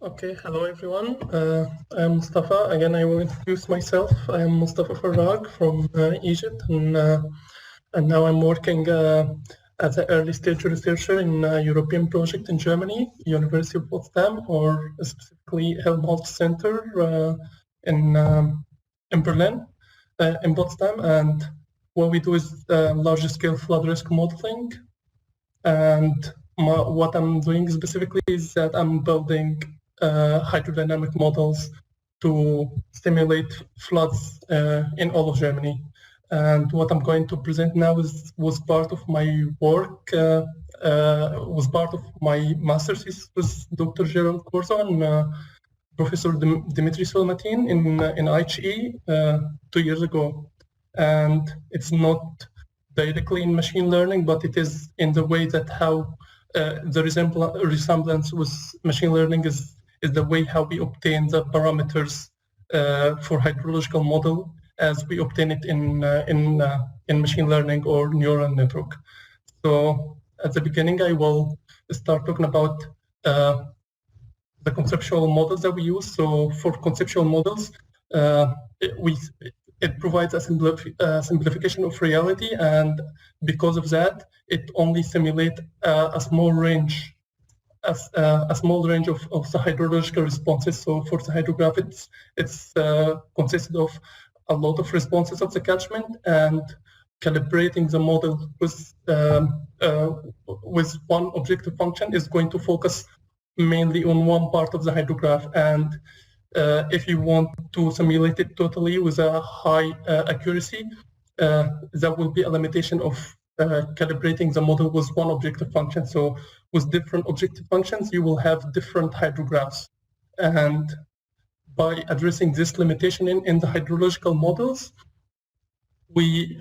Okay, hello everyone. I'm Mustafa. Again, I will introduce myself. I am Mustafa Farag from Egypt, and now I'm working as an early stage researcher in a European project in Germany, University of Potsdam, or specifically Helmholtz Center in Berlin, in Potsdam. And what we do is large scale flood risk modeling. And what I'm doing specifically is that I'm building hydrodynamic models to simulate floods in all of Germany. And what I'm going to present now was part of my work, was part of my master's thesis with Dr. Gerald Corso and Professor Dimitri Solmatin in IHE 2 years ago. And it's not directly in machine learning, but it is in the way that how the resemblance with machine learning is the way how we obtain the parameters for hydrological model as we obtain it in machine learning or neural network. So at the beginning, I will start talking about the conceptual models that we use. So for conceptual models, it provides a simplification of reality, and because of that, it only simulates a small range of the hydrological responses. So for the hydrograph, it's consisted of a lot of responses of the catchment, and calibrating the model with one objective function is going to focus mainly on one part of the hydrograph. And if you want to simulate it totally with a high accuracy, there will be a limitation of calibrating the model with one objective function. So with different objective functions, you will have different hydrographs. And by addressing this limitation in the hydrological models, we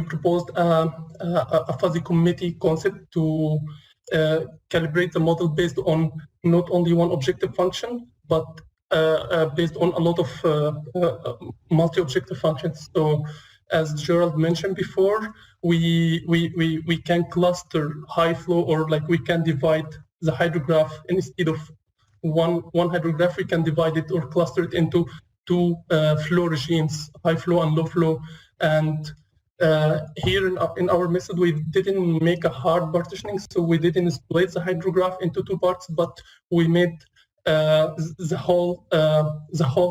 proposed a fuzzy committee concept to calibrate the model based on not only one objective function, but based on a lot of multi-objective functions. So as Gerald mentioned before, we can cluster high flow, or like we can divide the hydrograph instead of one hydrograph, we can divide it or cluster it into two flow regimes, high flow and low flow. And here in our method, we didn't make a hard partitioning, so we didn't split the hydrograph into two parts, but we made the whole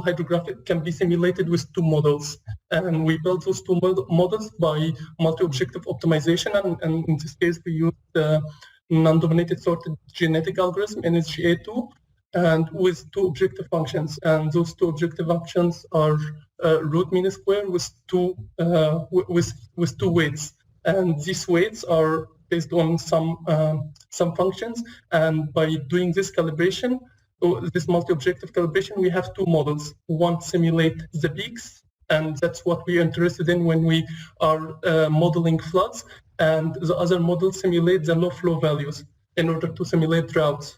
hydrograph can be simulated with two models. And we built those two models by multi-objective optimization, and in this case, we used non-dominated sorted genetic algorithm, NSGA2, and with two objective functions. And those two objective functions are root mean square with two weights, and these weights are based on some functions. And by doing this calibration, this multi-objective calibration, we have two models. One simulate the peaks, and that's what we're interested in when we are modeling floods, and the other model simulates the low flow values in order to simulate droughts.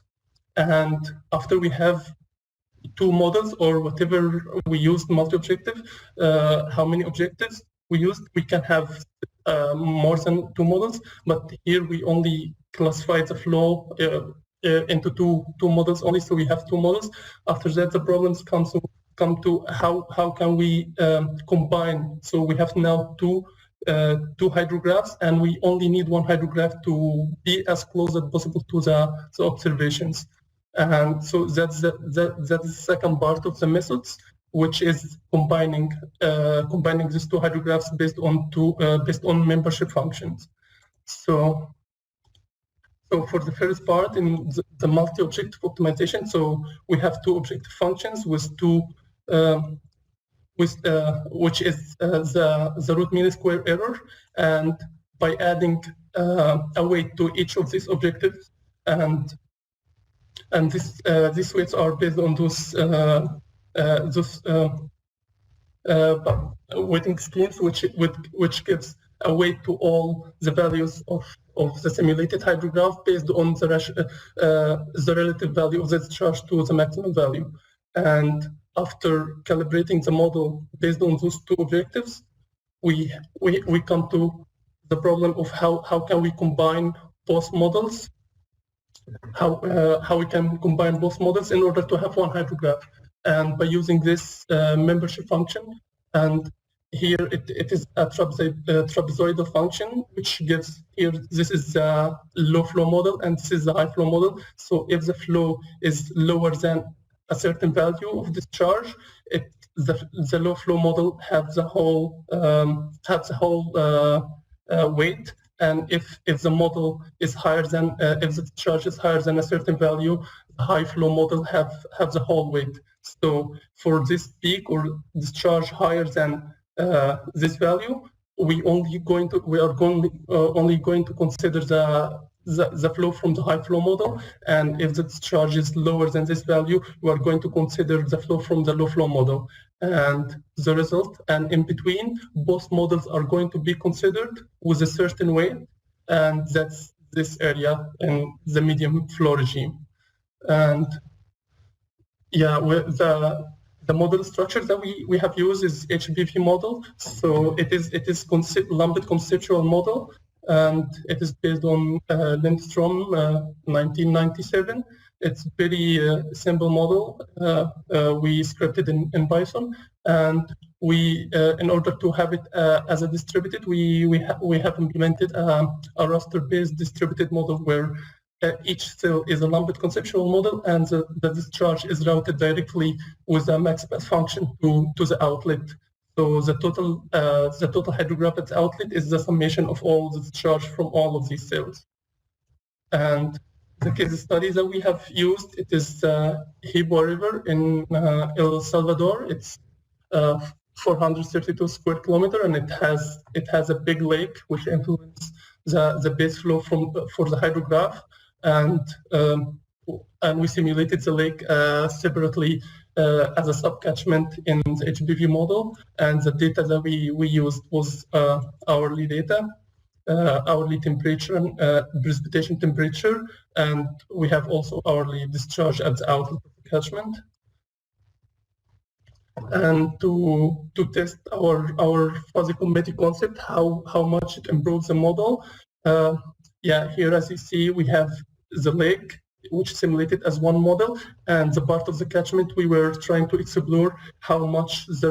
And after we have two models, or whatever we used multi-objective, how many objectives we used, we can have more than two models, but here we only classified the flow into two models only, so we have two models. After that, the problems come to how can we combine. So we have now two hydrographs, and we only need one hydrograph to be as close as possible to the observations. And so that's the second part of the methods, which is combining these two hydrographs based on membership functions. So for the first part, in the multi-objective optimization, so we have two objective functions with which is the root mean square error, and by adding a weight to each of these objectives, and these weights are based on those weighting schemes, which gives a weight to all the values of the simulated hydrograph based on the relative value of the discharge to the maximum value. And after calibrating the model based on those two objectives, we come to the problem of how can we combine both models how we can combine both models in order to have one hydrograph. And by using this membership function, and here it is a trapezoidal function, which gives here, this is the low flow model and this is the high flow model. So if the flow is lower than a certain value of discharge, the low flow model has the whole weight. And if the model is higher than if the charge is higher than a certain value, the high flow model have the whole weight. So for this peak or discharge higher than this value, we are only going to consider the flow from the high flow model, and if the discharge is lower than this value, we are going to consider the flow from the low flow model. And the result, and in between, both models are going to be considered with a certain weight, and that's this area in the medium flow regime. And yeah, the model structure that we have used is HBV model. So it is Lambert conceptual model, and it is based on Lindstrom 1997. It's very simple model. We scripted in Python, and we in order to have it as a distributed, we have implemented a raster-based distributed model where each cell is a Lambert conceptual model, and the discharge is routed directly with a max path function to the outlet. So the total hydrograph at the outlet is the summation of all the discharge from all of these cells. And the case study that we have used, it is Hibwa River in El Salvador. It's 432 square kilometer, and it has a big lake which influences the base flow for the hydrograph. And we simulated the lake separately as a subcatchment in the HBV model, and the data that we used was hourly data, hourly temperature and precipitation temperature, and we have also hourly discharge at the outlet of the catchment. And to test our fuzzy committee concept, how much it improves the model, yeah, here as you see, we have the lake, which simulated as one model, and the part of the catchment we were trying to explore how much the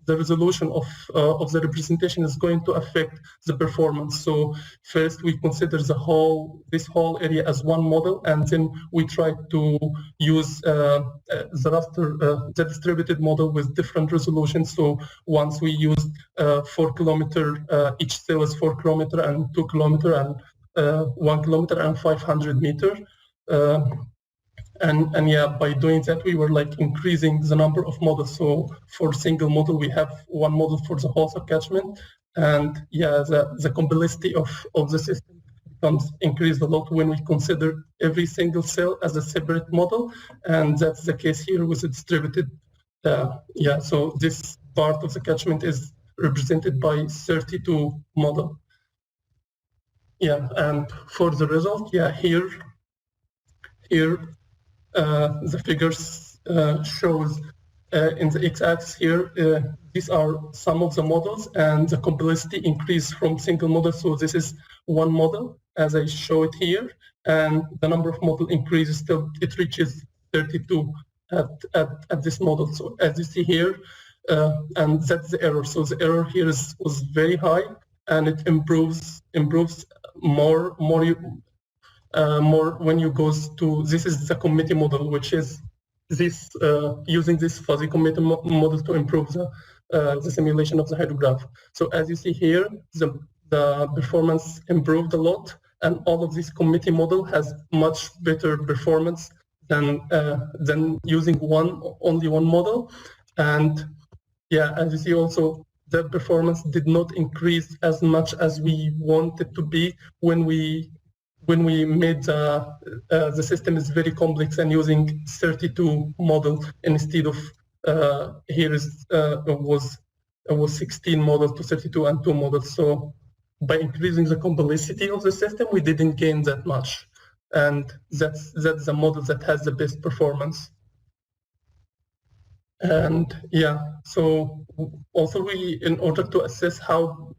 resolution of the representation is going to affect the performance. So first we consider this whole area as one model, and then we try to use the distributed model with different resolutions. So once we used 4 kilometer, each cell is 4 kilometer and 2 kilometer and 1 kilometer and 500 meter. And yeah, by doing that, we were like increasing the number of models. So for single model, we have one model for the whole subcatchment. And yeah, the complexity of the system becomes increased a lot when we consider every single cell as a separate model. And that's the case here with the distributed. Yeah, so this part of the catchment is represented by 32 model. Yeah, and for the result, yeah, here the figures shows in the x-axis here, these are some of the models, and the complexity increase from single model. So this is one model, as I show it here, and the number of model increases till it reaches 32 at this model. So as you see here, and that's the error. So the error here was very high, and it improves more when you goes to, this is the committee model, which is this using this fuzzy committee model to improve the simulation of the hydrograph. So as you see here, the performance improved a lot, and all of this committee model has much better performance than using only one model. And yeah, as you see also, the performance did not increase as much as we wanted to be when we made the system is very complex and using 32 models instead of here was 16 models to 32 and 2 models. So by increasing the complexity of the system, we didn't gain that much, and that's the model that has the best performance. And yeah, so also in order to assess how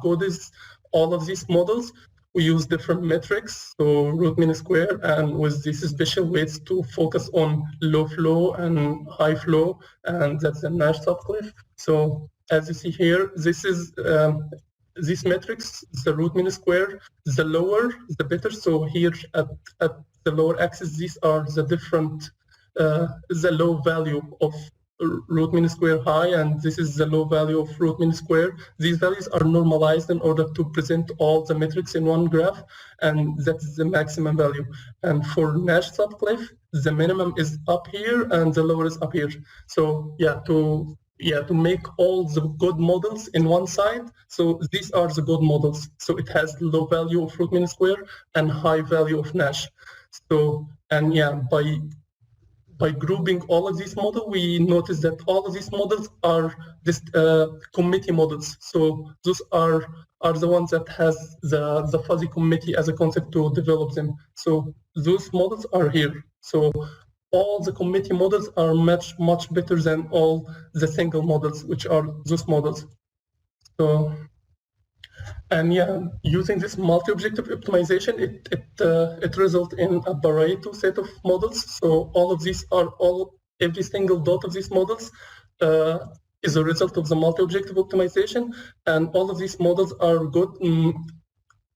good is all of these models, we use different metrics, so root mean square, and with these special weights to focus on low flow and high flow, and that's the Nash subcliffe. So as you see here, this is these metrics, the root mean square, the lower, the better. So here at the lower axis, these are the different, the low value of root mean square high, and this is the low value of root mean square. These values are normalized in order to present all the metrics in one graph, and that's the maximum value. And for Nash subcliffe, the minimum is up here and the lower is up here. So to make all the good models in one side, so these are the good models. So it has low value of root mean square and high value of Nash. So, and by grouping all of these models, we notice that all of these models are this committee models. So those are the ones that has the fuzzy committee as a concept to develop them. So those models are here. So all the committee models are much better than all the single models, which are those models. So, and using this multi-objective optimization, it results in a Pareto set of models. So all of these are every single dot of these models is a result of the multi-objective optimization, and all of these models are good.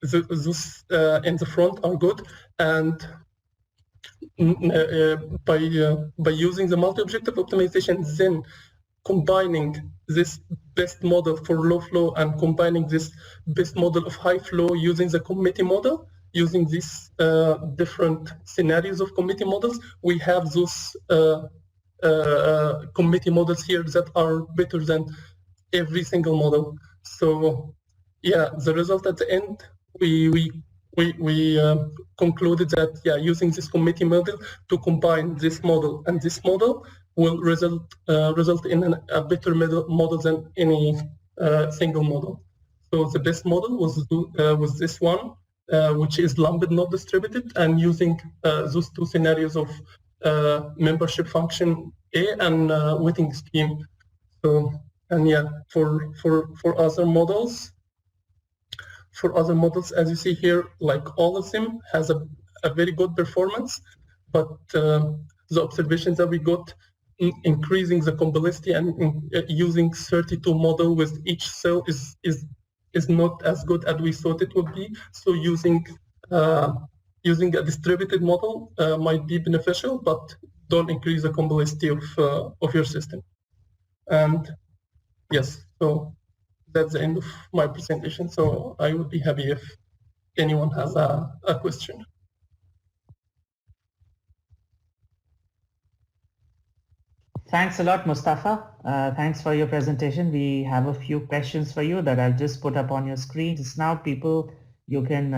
Those in the front are good, and by using the multi-objective optimization, then combining this best model for low flow and combining this best model of high flow using the committee model, using these different scenarios of committee models, we have those committee models here that are better than every single model. So the result at the end, we concluded that using this committee model to combine this model and this model will result in a better model than any single model. So the best model was this one, which is lumped not distributed, and using those two scenarios of membership function A and weighting scheme. So, and for other models, as you see here, like all of them has a very good performance, but the observations that we got increasing the complexity and using 32 model with each cell is not as good as we thought it would be. So using a distributed model might be beneficial, but don't increase the complexity of your system. And yes, so that's the end of my presentation. So I would be happy if anyone has a question. Thanks a lot, Mustafa. Thanks for your presentation. We have a few questions for you that I'll just put up on your screen. Just now, people, you can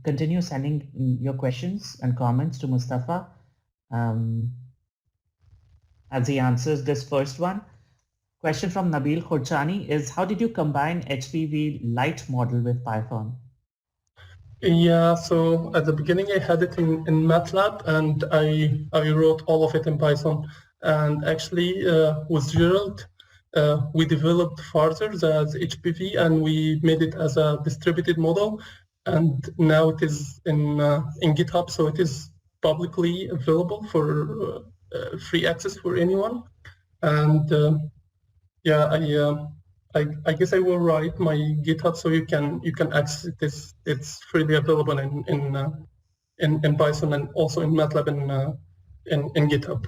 continue sending your questions and comments to Mustafa as he answers this first one. Question from Nabil Khorchani is, how did you combine HPV light model with Python? Yeah, so at the beginning I had it in MATLAB, and I wrote all of it in Python. And actually with Gerald, we developed further the HPV, and we made it as a distributed model. And now it is in GitHub, so it is publicly available for free access for anyone. And I guess I will write my GitHub so you can access this. It's freely available in Python and also in MATLAB and in GitHub.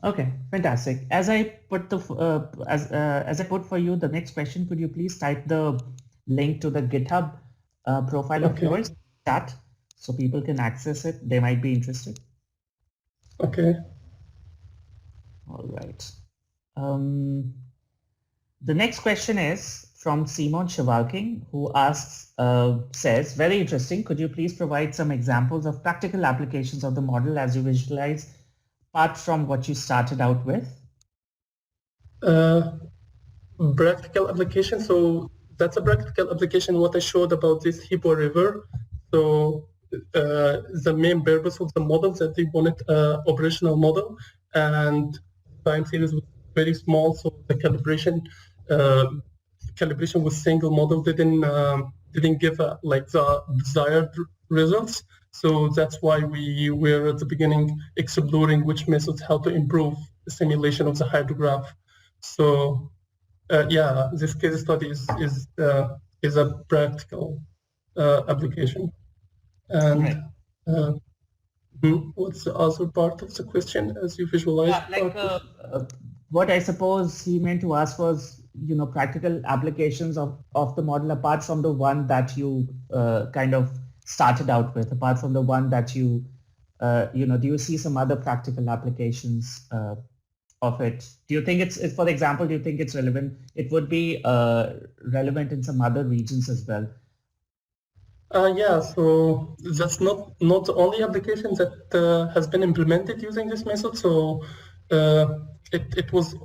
Okay, fantastic. As I put as I put for you the next question, could you please type the link to the GitHub profile of yours in chat so people can access it? They might be interested. Okay. All right. The next question is from Simon Chevalking, who asks, says, very interesting. Could you please provide some examples of practical applications of the model as you visualize, apart from what you started out with? Practical application. So that's a practical application, what I showed about this Hippo River. So the main purpose of the model that they wanted operational model, and time series was very small, so the calibration with single model didn't didn't give like the desired results. So that's why we were at the beginning exploring which methods how to improve the simulation of the hydrograph. So yeah, this case study is a practical application. And right. What's the other part of the question as you visualize? Yeah, like what I suppose he meant to ask was, practical applications of the model apart from the one that you kind of started out with, apart from the one that you, do you see some other practical applications of it? Do you think it's, for example, do you think it's relevant? It would be relevant in some other regions as well. Yeah, so that's not the only application that has been implemented using this method. So it was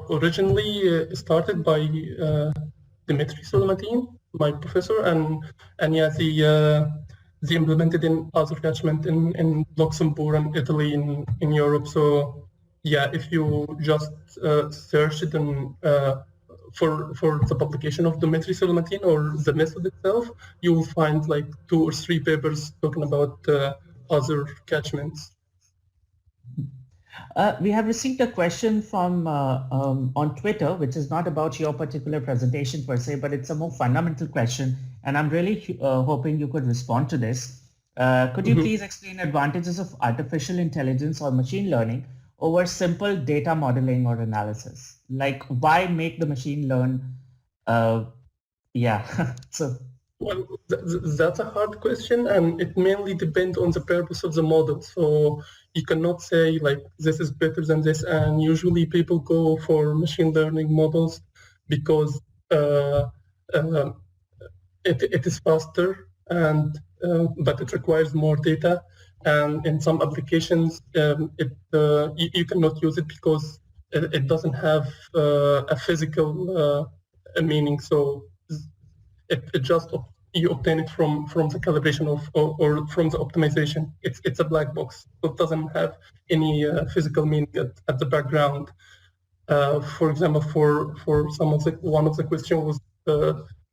originally started by Dimitri Solmatin, my professor, and yeah, they implemented in other catchment in Luxembourg and Italy in Europe. So yeah, if you just search it and for the publication of Dimitri Solmatin or the method itself, you will find like 2 or 3 papers talking about other catchments. We have received a question from on Twitter, which is not about your particular presentation per se, but it's a more fundamental question, and I'm really hoping you could respond to this. Could you please explain advantages of artificial intelligence or machine learning over simple data modeling or analysis? Like, why make the machine learn? Yeah, so. Well, that's a hard question, and it mainly depends on the purpose of the model. So you cannot say like this is better than this, and usually people go for machine learning models because it is faster, and but it requires more data. And in some applications, you cannot use it because it doesn't have a physical meaning. So it just you obtain it from the calibration or from the optimization. It's a black box. So it doesn't have any physical meaning at the background. For example, for one of the questions was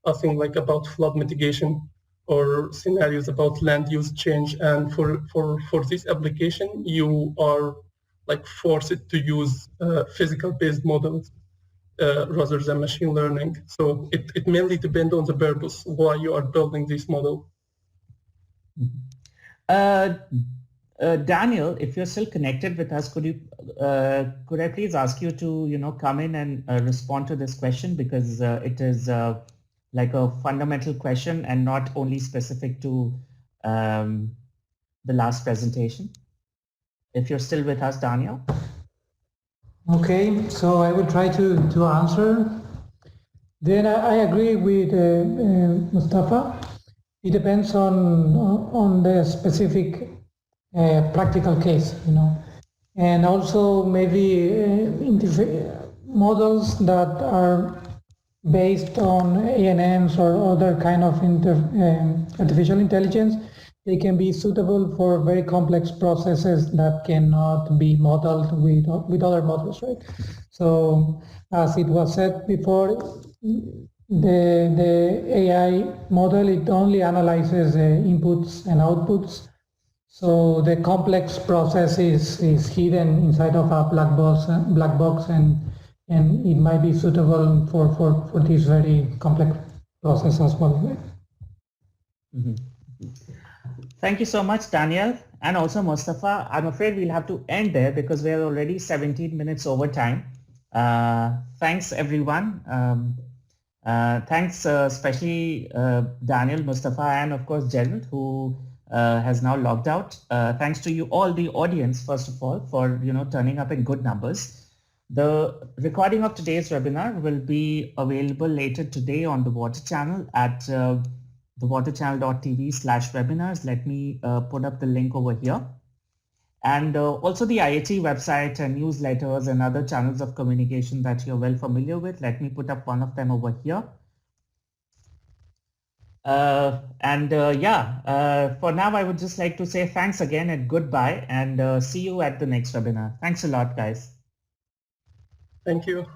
asking like about flood mitigation or scenarios about land use change. And for this application, you are like forced to use physical based models rather than machine learning. So it mainly depends on the purpose why you are building this model. Daniel, if you're still connected with us, could I please ask you to come in and respond to this question, because it is like a fundamental question and not only specific to the last presentation. If you're still with us, Daniel. Okay, so I will try to answer. Then I agree with Mustafa. It depends on the specific practical case, and also maybe models that are based on ANNs or other kind of artificial intelligence. They can be suitable for very complex processes that cannot be modeled with other models, right? So as it was said before, the AI model, it only analyzes inputs and outputs. So the complex process is hidden inside of a black box, and it might be suitable for this very complex process as well, right? Mm-hmm. Thank you so much, Daniel, and also Mustafa. I'm afraid we'll have to end there because we're already 17 minutes over time. Thanks, everyone. Thanks especially Daniel, Mustafa, and of course, Gerald, who has now logged out. Thanks to you all, the audience, first of all, for turning up in good numbers. The recording of today's webinar will be available later today on the TheWaterChannel at thewaterchannel.tv/webinars. Let me put up the link over here. And also the IHE website and newsletters and other channels of communication that you're well familiar with. Let me put up one of them over here. For now, I would just like to say thanks again and goodbye, and see you at the next webinar. Thanks a lot, guys. Thank you.